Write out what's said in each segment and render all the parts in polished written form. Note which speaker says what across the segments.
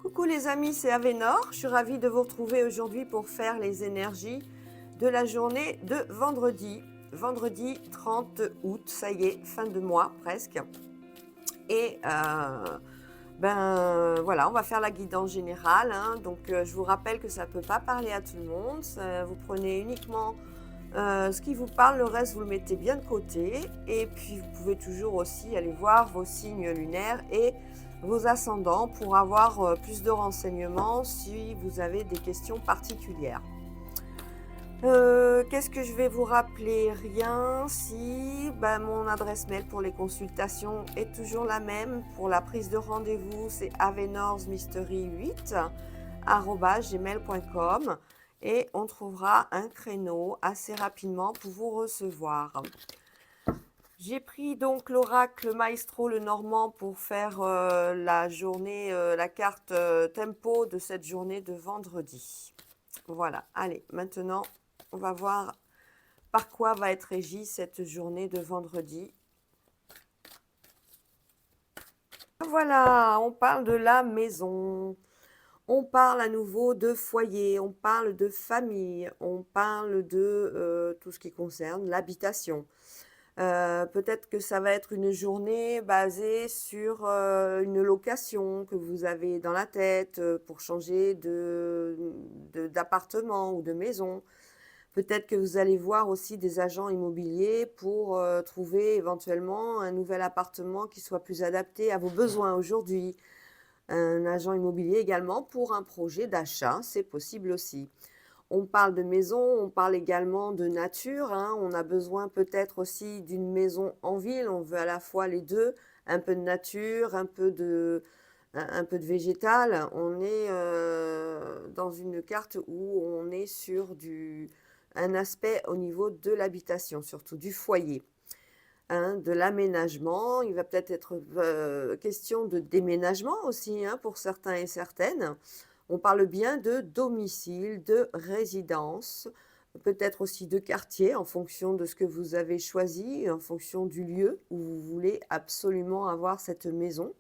Speaker 1: Coucou les amis, c'est Avénor. Je suis ravie de vous retrouver aujourd'hui pour faire les énergies de la journée de vendredi. Vendredi 30 août, ça y est, fin de mois presque. Et voilà, on va faire la guidance générale. Donc je vous rappelle que ça ne peut pas parler à tout le monde. Vous prenez uniquement ce qui vous parle, le reste vous le mettez bien de côté. Et puis vous pouvez toujours aussi aller voir vos signes lunaires et vos ascendants pour avoir plus de renseignements si vous avez des questions particulières. Qu'est-ce que je vais vous rappeler? Rien. Si mon adresse mail pour les consultations est toujours la même. Pour la prise de rendez-vous, c'est avenorsmystery8@gmail.com et on trouvera un créneau assez rapidement pour vous recevoir. J'ai pris donc l'oracle Maestro le Normand pour faire la journée, la carte tempo de cette journée de vendredi. Voilà, allez, maintenant on va voir par quoi va être régie cette journée de vendredi. Voilà, on parle de la maison. On parle à nouveau de foyer, on parle de famille, on parle de tout ce qui concerne l'habitation. Peut-être que ça va être une journée basée sur une location que vous avez dans la tête pour changer d'appartement ou de maison. Peut-être que vous allez voir aussi des agents immobiliers pour trouver éventuellement un nouvel appartement qui soit plus adapté à vos besoins aujourd'hui. Un agent immobilier également pour un projet d'achat, c'est possible aussi. On parle de maison, on parle également de nature. On a besoin peut-être aussi d'une maison en ville. On veut à la fois les deux, un peu de nature, un peu de végétal. On est dans une carte où on est sur un aspect au niveau de l'habitation, surtout du foyer. De l'aménagement. Il va peut-être être question de déménagement aussi pour certains et certaines. On parle bien de domicile, de résidence, peut-être aussi de quartier en fonction de ce que vous avez choisi, en fonction du lieu où vous voulez absolument avoir cette maison.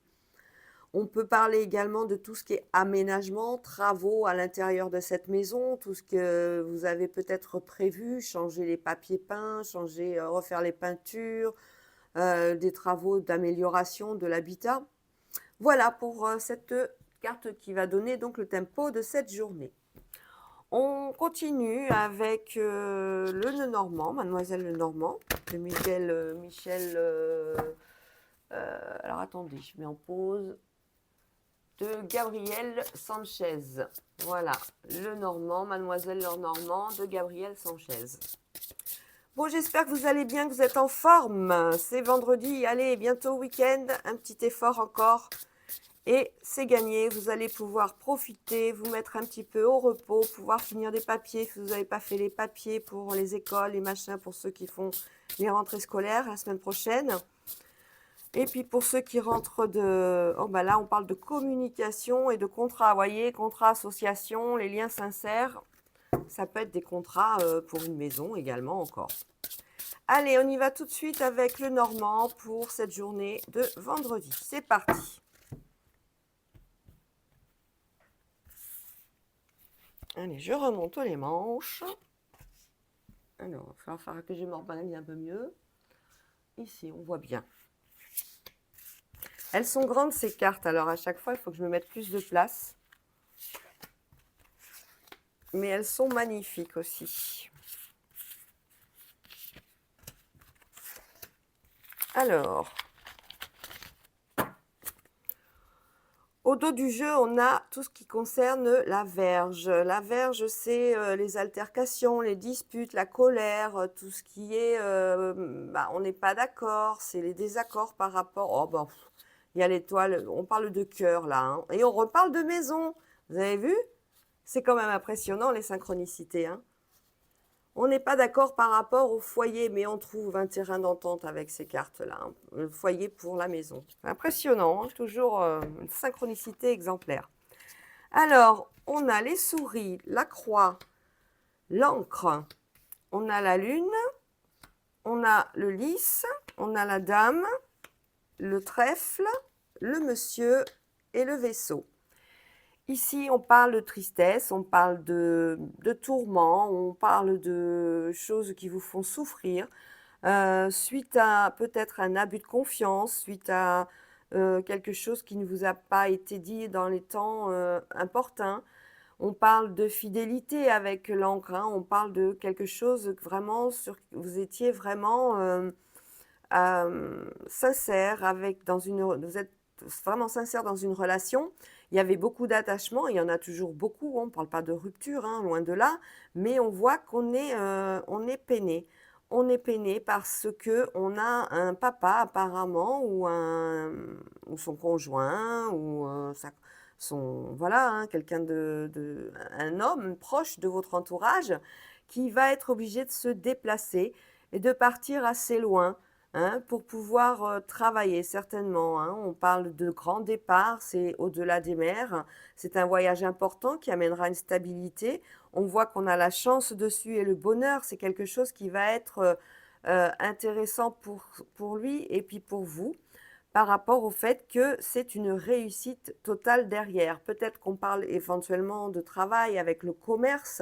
Speaker 1: On peut parler également de tout ce qui est aménagement, travaux à l'intérieur de cette maison, tout ce que vous avez peut-être prévu, changer les papiers peints, refaire les peintures, des travaux d'amélioration de l'habitat. Voilà pour cette carte qui va donner donc le tempo de cette journée. On continue avec le Lenormand, Mademoiselle Lenormand, de Michel. Alors attendez, je mets en pause. De Gabriel Sanchez. Voilà, Lenormand, Mademoiselle Lenormand de Gabriel Sanchez. Bon, j'espère que vous allez bien, que vous êtes en forme. C'est vendredi, allez, bientôt week-end, un petit effort encore. Et c'est gagné, vous allez pouvoir profiter, vous mettre un petit peu au repos, pouvoir finir des papiers si vous n'avez pas fait les papiers pour les écoles, les machins, pour ceux qui font les rentrées scolaires la semaine prochaine. Et puis pour ceux qui rentrent là on parle de communication et de contrat, vous voyez, contrat association, les liens sincères, ça peut être des contrats pour une maison également encore. Allez, on y va tout de suite avec le Normand pour cette journée de vendredi. C'est parti. Allez, je remonte les manches. Alors, il va falloir que je m'organise un peu mieux. Ici, on voit bien. Elles sont grandes ces cartes, alors à chaque fois, il faut que je me mette plus de place. Mais elles sont magnifiques aussi. Alors, au dos du jeu, on a tout ce qui concerne la verge. La verge, c'est les altercations, les disputes, la colère, tout ce qui est... on n'est pas d'accord, c'est les désaccords par rapport... Oh, bon, il y a l'étoile, on parle de cœur là. Et on reparle de maison. Vous avez vu? C'est quand même impressionnant les synchronicités. On n'est pas d'accord par rapport au foyer, mais on trouve un terrain d'entente avec ces cartes-là. Le foyer pour la maison. Impressionnant, toujours une synchronicité exemplaire. Alors, on a les souris, la croix, l'encre, on a la lune, on a le lys, on a la dame, le trèfle, le monsieur et le vaisseau. Ici, on parle de tristesse, on parle de tourments, on parle de choses qui vous font souffrir, suite à peut-être un abus de confiance, suite à, quelque chose qui ne vous a pas été dit dans les temps, opportuns. On parle de fidélité avec l'encre, hein, on parle de quelque chose vraiment sur vous étiez vraiment, sincère avec dans une vous êtes vraiment sincère dans une relation. Il y avait beaucoup d'attachement, il y en a toujours beaucoup, hein, on ne parle pas de rupture, hein, loin de là, mais on voit on est peiné. On est peiné parce qu'on a un papa apparemment ou son conjoint ou, sa son voilà, hein, quelqu'un de un homme proche de votre entourage qui va être obligé de se déplacer et de partir assez loin. Hein, pour pouvoir, travailler certainement, hein. On parle de grand départ, c'est au-delà des mers. C'est un voyage important qui amènera une stabilité. On voit qu'on a la chance dessus et le bonheur, c'est quelque chose qui va être, intéressant pour lui et puis pour vous, par rapport au fait que c'est une réussite totale derrière. Peut-être qu'on parle éventuellement de travail avec le commerce,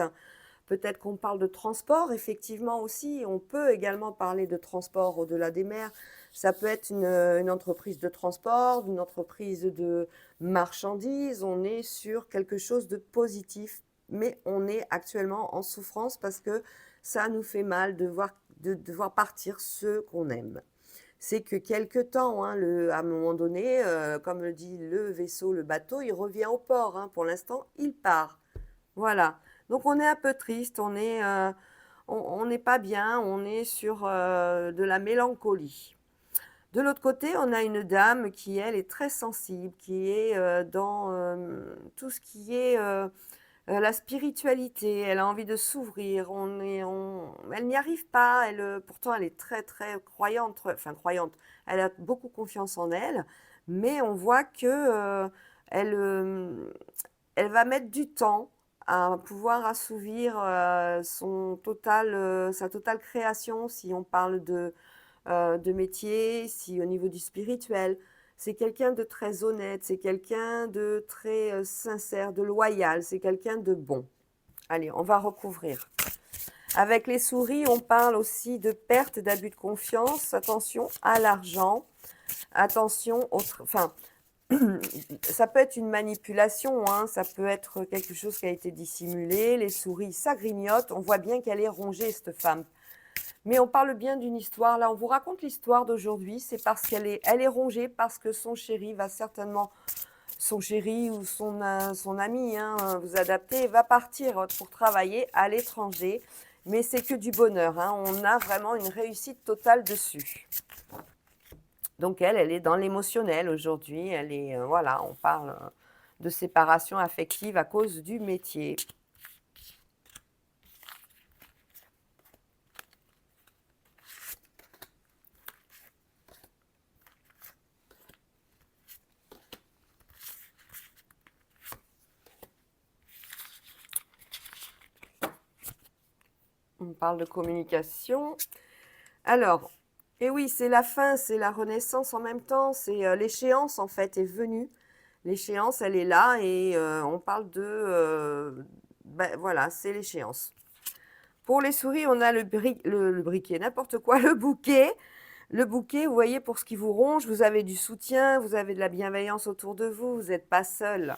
Speaker 1: peut-être qu'on parle de transport, effectivement aussi. On peut également parler de transport au-delà des mers. Ça peut être une entreprise de transport, une entreprise de marchandises. On est sur quelque chose de positif, mais on est actuellement en souffrance parce que ça nous fait mal de devoir partir ceux qu'on aime. C'est que quelque temps, hein, à un moment donné, comme le dit le vaisseau, le bateau, il revient au port, hein. Pour l'instant, il part. Voilà. Donc on est un peu triste, on n'est pas bien, on est sur de la mélancolie. De l'autre côté, on a une dame qui, elle, est très sensible, qui est dans tout ce qui est la spiritualité. Elle a envie de s'ouvrir. Elle n'y arrive pas. Pourtant, elle est très, très croyante. Enfin, croyante. Elle a beaucoup confiance en elle. Mais on voit que elle, elle va mettre du temps à pouvoir assouvir sa totale création, si on parle de métier, si au niveau du spirituel. C'est quelqu'un de très honnête, c'est quelqu'un de très sincère, de loyal, c'est quelqu'un de bon. Allez, on va recouvrir. Avec les souris, on parle aussi de perte, d'abus de confiance. Attention à l'argent. Attention enfin, ça peut être une manipulation, hein, ça peut être quelque chose qui a été dissimulé. Les souris, ça grignote. On voit bien qu'elle est rongée, cette femme. Mais on parle bien d'une histoire. Là, on vous raconte l'histoire d'aujourd'hui. C'est parce elle est rongée, parce que son chéri va certainement, son chéri ou son ami, hein, vous adaptez, va partir pour travailler à l'étranger. Mais c'est que du bonheur, hein. On a vraiment une réussite totale dessus. Donc elle est dans l'émotionnel aujourd'hui. Elle est, voilà, on parle de séparation affective à cause du métier. On parle de communication. Alors, et oui, c'est la fin, c'est la renaissance en même temps, c'est l'échéance en fait est venue. L'échéance, elle est là et on parle de, ben, voilà, c'est l'échéance. Pour les souris, on a le briquet, n'importe quoi, le bouquet. Le bouquet, vous voyez, pour ce qui vous ronge, vous avez du soutien, vous avez de la bienveillance autour de vous, vous n'êtes pas seul.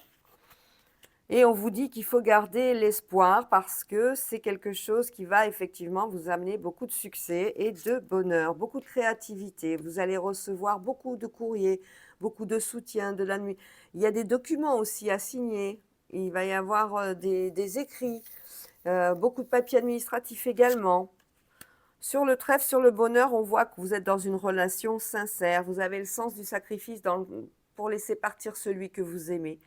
Speaker 1: Et on vous dit qu'il faut garder l'espoir parce que c'est quelque chose qui va effectivement vous amener beaucoup de succès et de bonheur, beaucoup de créativité. Vous allez recevoir beaucoup de courriers, beaucoup de soutien de la nuit. Il y a des documents aussi à signer. Il va y avoir des écrits, beaucoup de papiers administratifs également. Sur le trèfle, sur le bonheur, on voit que vous êtes dans une relation sincère. Vous avez le sens du sacrifice pour laisser partir celui que vous aimez.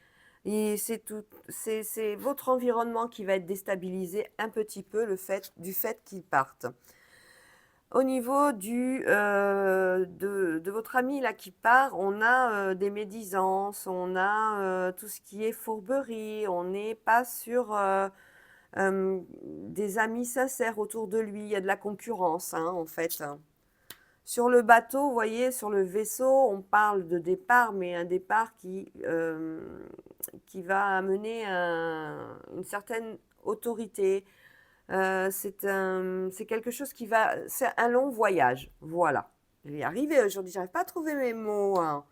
Speaker 1: Et c'est votre environnement qui va être déstabilisé un petit peu du fait qu'il parte. Au niveau de votre ami là qui part, on a des médisances, on a tout ce qui est fourberie, on n'est pas sur des amis sincères autour de lui, il y a de la concurrence, hein, en fait. Sur le bateau, vous voyez, sur le vaisseau, on parle de départ, mais un départ qui va amener une certaine autorité. C'est quelque chose qui va... C'est un long voyage, voilà. Je vais y arriver aujourd'hui, j'arrive pas à trouver mes mots, hein.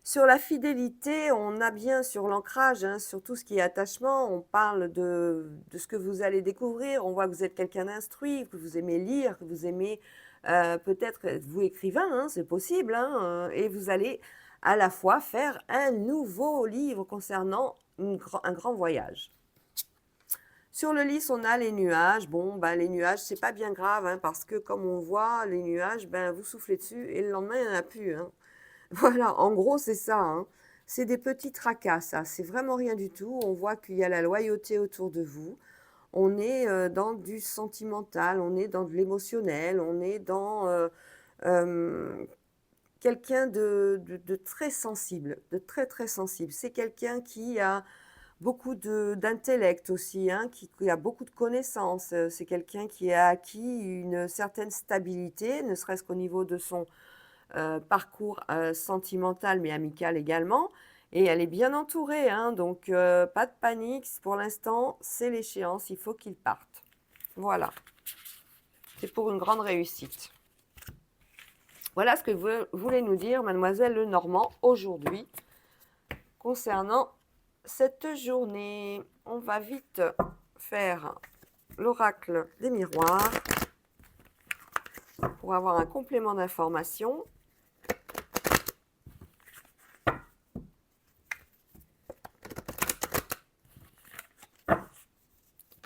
Speaker 1: Sur la fidélité, on a bien sur l'ancrage, hein, sur tout ce qui est attachement, on parle de ce que vous allez découvrir. On voit que vous êtes quelqu'un d'instruit, que vous aimez lire, que vous aimez peut-être vous écrivain, hein, c'est possible, hein, et vous allez à la fois faire un nouveau livre concernant un grand voyage. Sur le lys, on a les nuages. Bon, ben, les nuages, c'est pas bien grave, hein, parce que comme on voit, les nuages, ben, vous soufflez dessus et le lendemain, il n'y en a plus, hein. Voilà, en gros, c'est ça, hein. C'est des petits tracas, ça. C'est vraiment rien du tout. On voit qu'il y a la loyauté autour de vous. On est dans du sentimental, on est dans de l'émotionnel, on est dans quelqu'un de très sensible, de très très sensible. C'est quelqu'un qui a beaucoup d'intellect aussi, hein, qui a beaucoup de connaissances. C'est quelqu'un qui a acquis une certaine stabilité, ne serait-ce qu'au niveau de son parcours sentimental mais amical également. Et elle est bien entourée, hein, donc pas de panique. Pour l'instant, c'est l'échéance, il faut qu'il parte. Voilà, c'est pour une grande réussite. Voilà ce que voulait nous dire Mademoiselle Lenormand aujourd'hui concernant cette journée. On va vite faire l'oracle des miroirs pour avoir un complément d'information.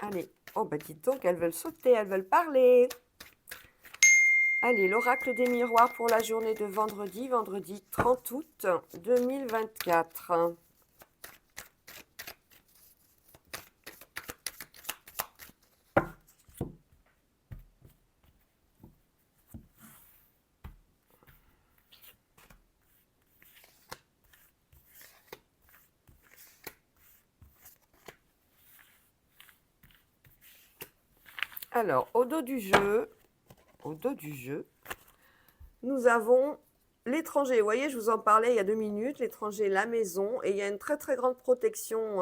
Speaker 1: Allez, oh bah dites donc, elles veulent sauter, elles veulent parler. Allez, l'oracle des miroirs pour la journée de vendredi, vendredi 30 août 2024. Alors, au dos du jeu, nous avons l'étranger. Vous voyez, je vous en parlais il y a 2 minutes, l'étranger, la maison, et il y a une très très grande protection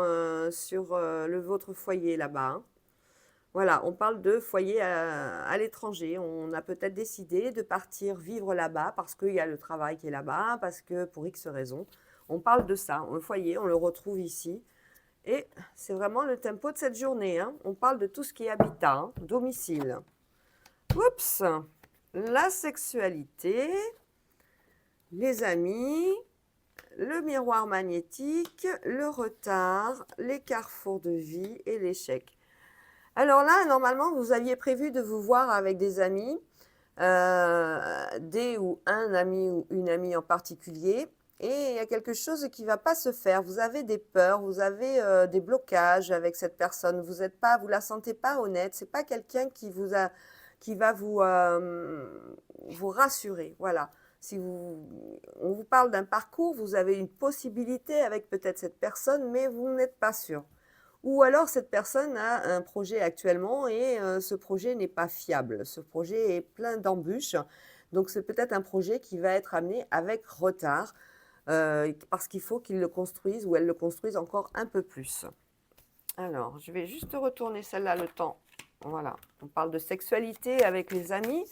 Speaker 1: sur votre foyer là-bas, hein. Voilà, on parle de foyer à l'étranger. On a peut-être décidé de partir vivre là-bas parce qu'il y a le travail qui est là-bas, parce que pour X raisons. On parle de ça. Le foyer, on le retrouve ici. Et c'est vraiment le tempo de cette journée, hein. On parle de tout ce qui est habitat, hein, domicile. Oups, la sexualité, les amis, le miroir magnétique, le retard, les carrefours de vie et l'échec. Alors là, normalement, vous aviez prévu de vous voir avec des amis, des ou un ami ou une amie en particulier, et il y a quelque chose qui ne va pas se faire. Vous avez des peurs, vous avez des blocages avec cette personne. Vous la sentez pas honnête. C'est pas quelqu'un qui va vous rassurer. Voilà. Si on vous parle d'un parcours, vous avez une possibilité avec peut-être cette personne, mais vous n'êtes pas sûr. Ou alors cette personne a un projet actuellement et ce projet n'est pas fiable. Ce projet est plein d'embûches. Donc c'est peut-être un projet qui va être amené avec retard parce qu'il faut qu'il le construise ou elle le construise encore un peu plus. Alors, je vais juste retourner celle-là le temps. Voilà, on parle de sexualité avec les amis.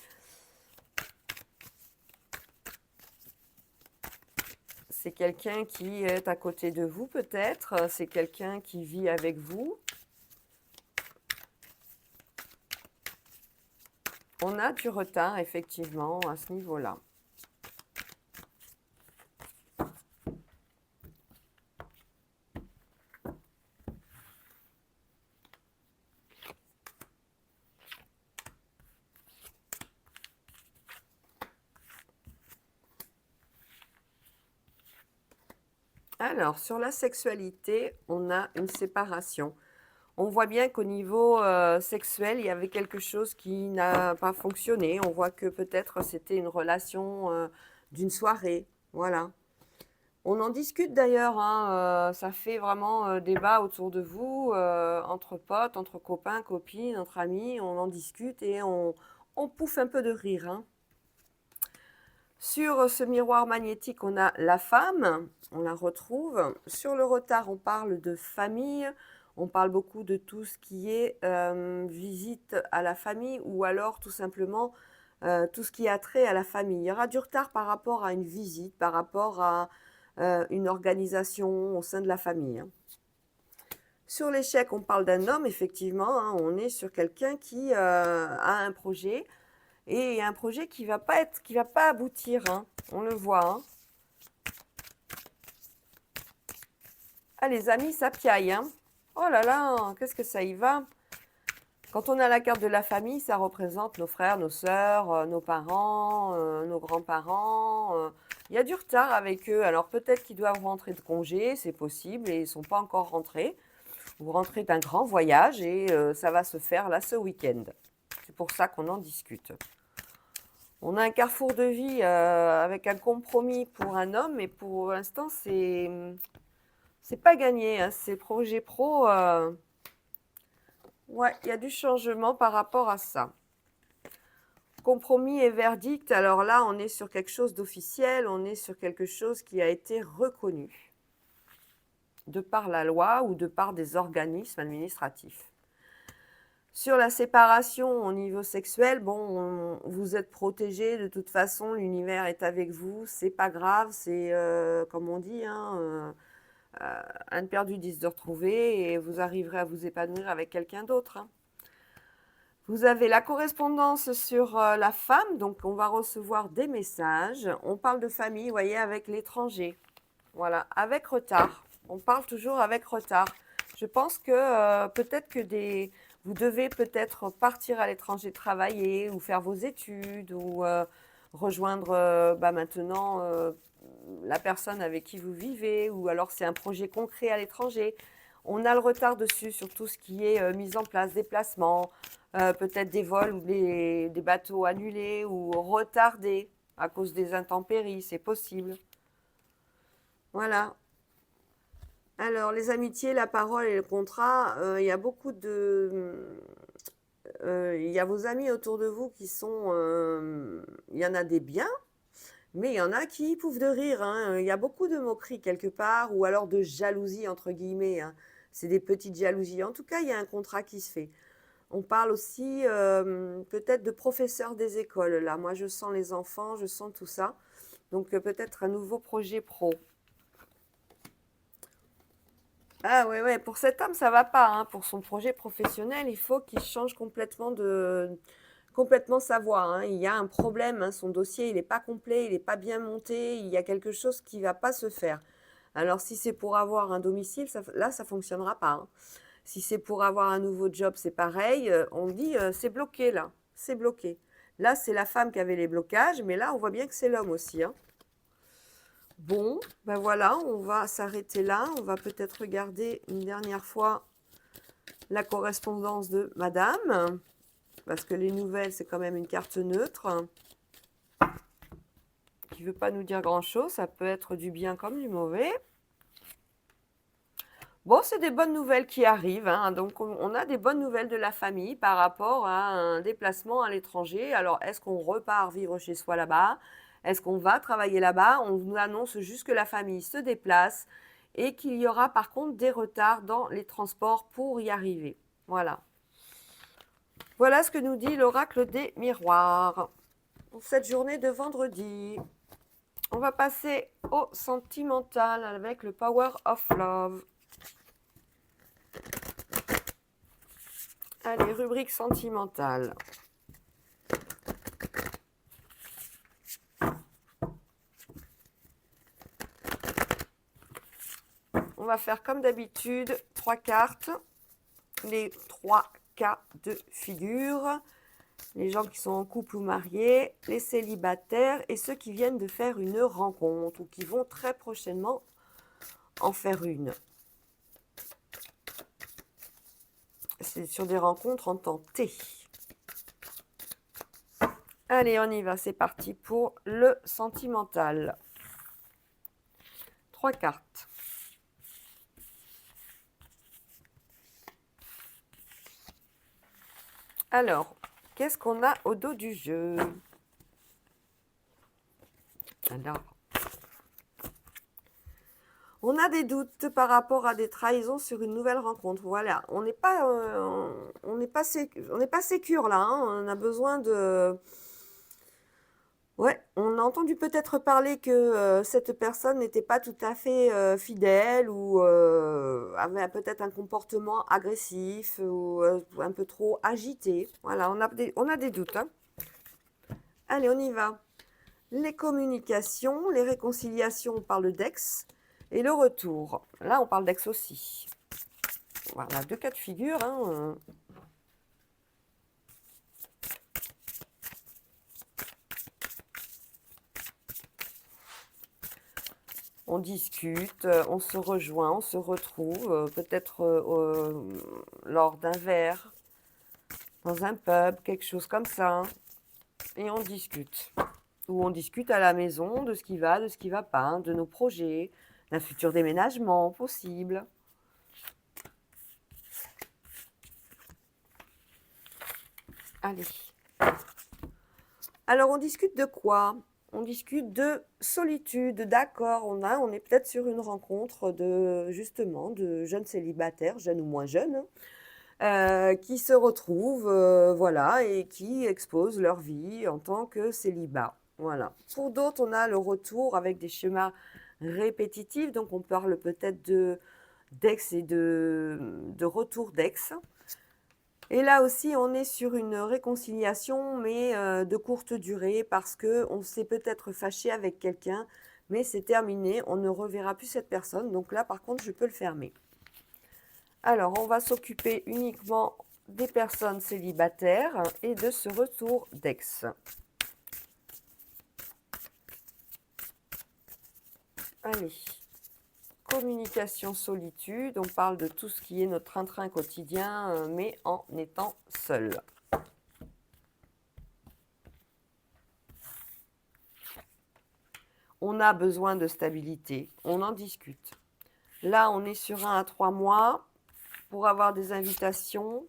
Speaker 1: C'est quelqu'un qui est à côté de vous peut-être. C'est quelqu'un qui vit avec vous. On a du retard, effectivement, à ce niveau-là. Alors, sur la sexualité, on a une séparation. On voit bien qu'au niveau sexuel, il y avait quelque chose qui n'a pas fonctionné. On voit que peut-être c'était une relation d'une soirée. Voilà. On en discute d'ailleurs, hein, ça fait vraiment débat autour de vous, entre potes, entre copains, copines, entre amis. On en discute et on pouffe un peu de rire, hein. Sur ce miroir magnétique, on a la femme, on la retrouve. Sur le retard, on parle de famille, on parle beaucoup de tout ce qui est visite à la famille ou alors tout simplement tout ce qui a trait à la famille. Il y aura du retard par rapport à une visite, par rapport à une organisation au sein de la famille, hein. Sur l'échec, on parle d'un homme, effectivement, hein, on est sur quelqu'un qui a un projet et un projet qui va pas aboutir, hein, on le voit, hein. Ah, les amis, ça piaille, hein. Oh là là, qu'est-ce que ça y va? Quand on a la carte de la famille, ça représente nos frères, nos sœurs, nos parents, nos grands-parents. Il y a du retard avec eux. Alors peut-être qu'ils doivent rentrer de congé, c'est possible, et ils ne sont pas encore rentrés. Vous rentrez d'un grand voyage et ça va se faire là ce week-end. C'est pour ça qu'on en discute. On a un carrefour de vie avec un compromis pour un homme, mais pour l'instant, c'est pas gagné, hein. Ces projets pro, ouais, il y a du changement par rapport à ça. Compromis et verdict, alors là, on est sur quelque chose d'officiel, on est sur quelque chose qui a été reconnu de par la loi ou de par des organismes administratifs. Sur la séparation au niveau sexuel, bon, vous êtes protégé, de toute façon, l'univers est avec vous, c'est pas grave, c'est comme on dit, hein, un de perdu, 10 de retrouvé, et vous arriverez à vous épanouir avec quelqu'un d'autre, hein. Vous avez la correspondance sur la femme, donc on va recevoir des messages. On parle de famille, vous voyez, avec l'étranger. Voilà, avec retard. On parle toujours avec retard. Je pense que peut-être que vous devez peut-être partir à l'étranger travailler ou faire vos études ou rejoindre maintenant la personne avec qui vous vivez, ou alors c'est un projet concret à l'étranger. On a le retard dessus sur tout ce qui est mise en place, déplacement, peut-être des vols ou des bateaux annulés ou retardés à cause des intempéries, c'est possible. Voilà. Alors, les amitiés, la parole et le contrat, il y a beaucoup de... il y a vos amis autour de vous qui sont... il y en a des biens, mais il y en a qui pouffent de rire, hein. Il y a beaucoup de moqueries quelque part, ou alors de jalousie, entre guillemets, hein. C'est des petites jalousies. En tout cas, il y a un contrat qui se fait. On parle aussi peut-être de professeurs des écoles. Là, moi, je sens les enfants, je sens tout ça. Donc, peut-être un nouveau projet pro. Ah ouais, ouais, pour cet homme, ça va pas, hein. Pour son projet professionnel, il faut qu'il change complètement sa voie, hein. Il y a un problème, hein. Son dossier, il n'est pas complet, il n'est pas bien monté. Il y a quelque chose qui va pas se faire. Alors, si c'est pour avoir un domicile, là, ça fonctionnera pas, hein. Si c'est pour avoir un nouveau job, c'est pareil. On dit, c'est bloqué là, c'est bloqué. Là, c'est la femme qui avait les blocages, mais là, on voit bien que c'est l'homme aussi, hein. Bon, ben voilà, on va s'arrêter là. On va peut-être regarder une dernière fois la correspondance de madame, parce que les nouvelles, c'est quand même une carte neutre qui ne veut pas nous dire grand-chose. Ça peut être du bien comme du mauvais. Bon, c'est des bonnes nouvelles qui arrivent, hein. Donc, on a des bonnes nouvelles de la famille par rapport à un déplacement à l'étranger. Alors, est-ce qu'on repart vivre chez soi là-bas? Est-ce qu'on va travailler là-bas? On nous annonce juste que la famille se déplace et qu'il y aura par contre des retards dans les transports pour y arriver. Voilà. Voilà ce que nous dit l'oracle des miroirs pour cette journée de vendredi. On va passer au sentimental avec le Power of Love. Allez, rubrique sentimentale. On va faire comme d'habitude 3 cartes. Les 3 cas de figure. Les gens qui sont en couple ou mariés, les célibataires et ceux qui viennent de faire une rencontre ou qui vont très prochainement en faire une. C'est sur des rencontres en temps T. Allez, on y va, c'est parti pour le sentimental. 3 cartes. Alors, qu'est-ce qu'on a au dos du jeu? Alors, on a des doutes par rapport à des trahisons sur une nouvelle rencontre. Voilà, on n'est pas, on n'est pas sécure là. Hein. On a besoin de. Ouais, on a entendu peut-être parler que cette personne n'était pas tout à fait fidèle ou avait peut-être un comportement agressif ou un peu trop agité. Voilà, on a des doutes. Hein. Allez, on y va. Les communications, les réconciliations, on parle d'ex. Et le retour. Là, on parle d'ex aussi. Voilà, deux cas de figure. Hein. On discute, on se rejoint, on se retrouve, peut-être lors d'un verre, dans un pub, quelque chose comme ça. Hein. Et on discute. Ou on discute à la maison de ce qui va, de ce qui ne va pas, hein, de nos projets, d'un futur déménagement possible. Allez. Alors, on discute de quoi? On discute de solitude, d'accord. On est peut-être sur une rencontre justement, de jeunes célibataires, jeunes ou moins jeunes, qui se retrouvent, voilà, et qui exposent leur vie en tant que célibat. Voilà. Pour d'autres, on a le retour avec des schémas répétitifs, donc on parle peut-être d'ex et de retour d'ex. Et là aussi, on est sur une réconciliation, mais de courte durée, parce qu'on s'est peut-être fâché avec quelqu'un, mais c'est terminé, on ne reverra plus cette personne. Donc là, par contre, je peux le fermer. Alors, on va s'occuper uniquement des personnes célibataires et de ce retour d'ex. Allez. Communication, solitude, on parle de tout ce qui est notre train-train quotidien, mais en étant seul. On a besoin de stabilité, on en discute. Là, on est sur 1 à 3 mois pour avoir des invitations,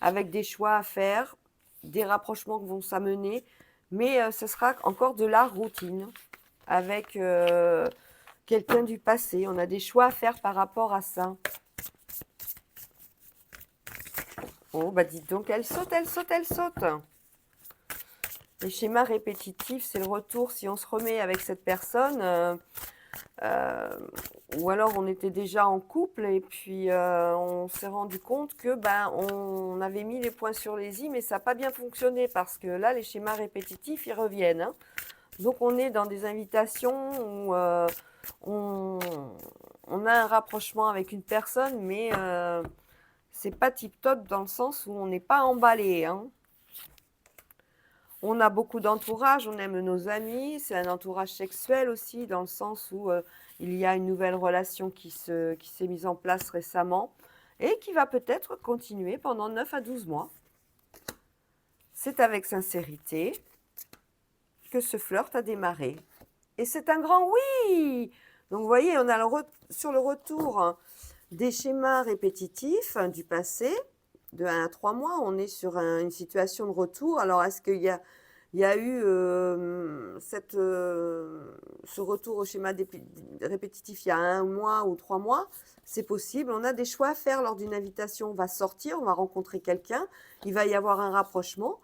Speaker 1: avec des choix à faire, des rapprochements qui vont s'amener, mais ce sera encore de la routine, avec quelqu'un du passé. On a des choix à faire par rapport à ça. Oh, bah dites donc, elle saute, elle saute, elle saute. Les schémas répétitifs, c'est le retour si on se remet avec cette personne, ou alors on était déjà en couple et puis on s'est rendu compte que on avait mis les points sur les i, mais ça n'a pas bien fonctionné parce que là, les schémas répétitifs, ils reviennent. Hein. Donc on est dans des invitations où on a un rapprochement avec une personne, mais c'est pas tip-top dans le sens où on n'est pas emballé. Hein. On a beaucoup d'entourage, on aime nos amis, c'est un entourage sexuel aussi, dans le sens où il y a une nouvelle relation qui s'est mise en place récemment et qui va peut-être continuer pendant 9 à 12 mois. C'est avec sincérité que ce flirt a démarré. Et c'est un grand oui! Donc vous voyez, on a sur le retour des schémas répétitifs du passé, de 1 à 3 mois, on est sur une situation de retour. Alors, est-ce qu'il y a eu ce retour au schéma répétitif il y a 1 mois ou 3 mois? C'est possible. On a des choix à faire lors d'une invitation. On va sortir, on va rencontrer quelqu'un. Il va y avoir un rapprochement.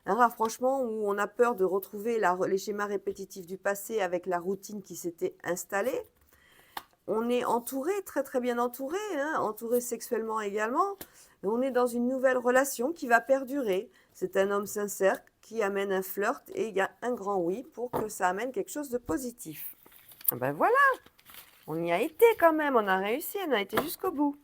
Speaker 1: Un rapprochement où on a peur de retrouver les schémas répétitifs du passé avec la routine qui s'était installée. On est entouré, très très bien entouré, hein, entouré sexuellement également. Et on est dans une nouvelle relation qui va perdurer. C'est un homme sincère qui amène un flirt et il y a un grand oui pour que ça amène quelque chose de positif. Ben voilà, on y a été quand même, on a réussi, on a été jusqu'au bout.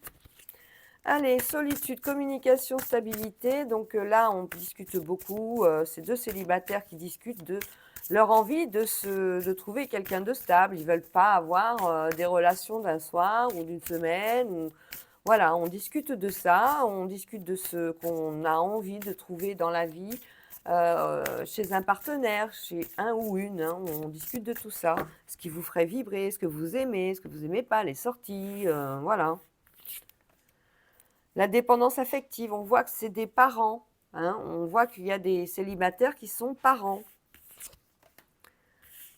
Speaker 1: Allez, solitude, communication, stabilité. Donc là, on discute beaucoup. C'est deux célibataires qui discutent de leur envie de trouver quelqu'un de stable. Ils ne veulent pas avoir des relations d'un soir ou d'une semaine. Voilà, on discute de ça. On discute de ce qu'on a envie de trouver dans la vie, chez un partenaire, chez un ou une. Hein. On discute de tout ça. Ce qui vous ferait vibrer, ce que vous aimez, ce que vous n'aimez pas, les sorties. Voilà. La dépendance affective, on voit que c'est des parents. Hein, on voit qu'il y a des célibataires qui sont parents.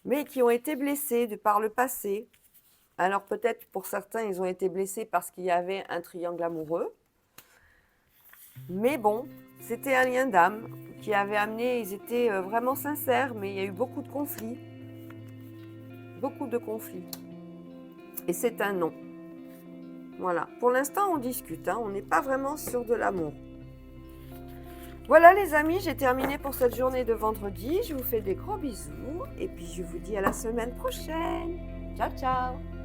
Speaker 1: mais qui ont été blessés par le passé. Alors peut-être pour certains, ils ont été blessés parce qu'il y avait un triangle amoureux. Mais bon, c'était un lien d'âme qui avait amené, ils étaient vraiment sincères, mais il y a eu beaucoup de conflits. Beaucoup de conflits. Et c'est un non. Voilà. Pour l'instant, on discute, hein, on n'est pas vraiment sur de l'amour. Voilà les amis, j'ai terminé pour cette journée de vendredi. Je vous fais des gros bisous et puis je vous dis à la semaine prochaine. Ciao, ciao!